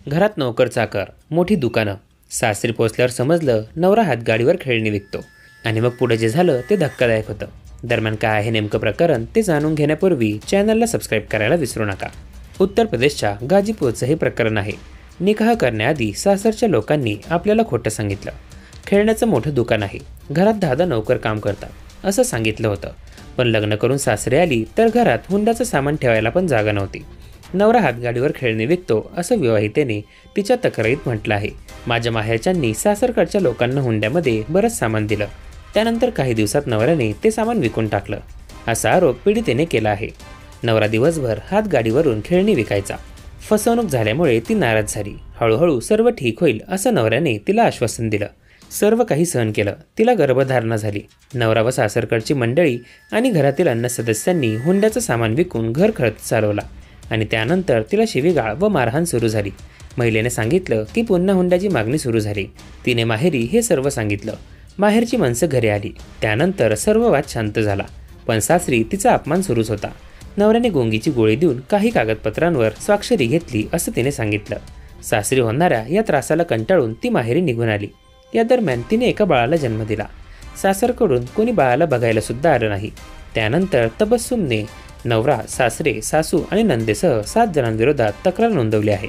घरात नोकर चाकर, मोठी दुकानं. सासरी पोचल्यावर समजलं नवरा हातगाडीवर खेळणी विकतो. आणि मग पुढे जे झालं ते धक्कादायक होतं. दरम्यान काय आहे नेमकं प्रकरण ते जाणून घेण्यापूर्वी चॅनलला सबस्क्राईब करायला विसरू नका. उत्तर प्रदेशच्या गाजीपूरचं हे प्रकरण आहे. निकाह करण्याआधी सासरच्या लोकांनी आपल्याला खोटं सांगितलं. खेळण्याचं मोठं दुकान आहे, घरात 10 नोकर काम करतात असं सांगितलं होतं. पण लग्न करून सासरे आली तर घरात हुंड्याचं सामान ठेवायला पण जागा नव्हती. नवरा हातगाडीवर खेळणी विकतो असं विवाहितेने तिच्या तक्रारीत म्हटलं आहे. माझ्या माहेरच्यांनी सासरकडच्या लोकांना हुंड्यामध्ये बरंच सामान दिलं. त्यानंतर काही दिवसात नवऱ्याने ते सामान विकून टाकलं असा आरोप पीडितेने केला आहे. नवरा दिवसभर हातगाडीवरून खेळणी विकायचा. फसवणूक झाल्यामुळे ती नाराज झाली. हळूहळू सर्व ठीक होईल असं नवऱ्याने तिला आश्वासन दिलं. सर्व काही सहन केलं. तिला गर्भधारणा झाली. नवरा व सासरकडची मंडळी आणि घरातील अन्य सदस्यांनी हुंड्याचं सामान विकून घर खर्च चालवला आणि त्यानंतर तिला शिवीगाळ व मारहाण सुरू झाली. महिलेने सांगितलं की पुन्हा हुंड्याची मागणी सुरू झाली. तिने माहेरी हे सर्व सांगितलं. माहेरची माणसं घरी आली. त्यानंतर सर्व वाद शांत झाला. पण सासरी तिचा अपमान सुरूच होता. नवऱ्याने गोंगीची गोळी देऊन काही कागदपत्रांवर स्वाक्षरी घेतली असं तिने सांगितलं. सासरी होणाऱ्या या त्रासाला कंटाळून ती माहेरी निघून आली. या दरम्यान तिने एका बाळाला जन्म दिला. सासरकडून कोणी बाळाला बघायला सुद्धा आलं नाही. त्यानंतर तबस्सुमने नवरा, सासरे, सासू आणि नंदेसह 7 जणांविरोधात तक्रार नोंदवली आहे.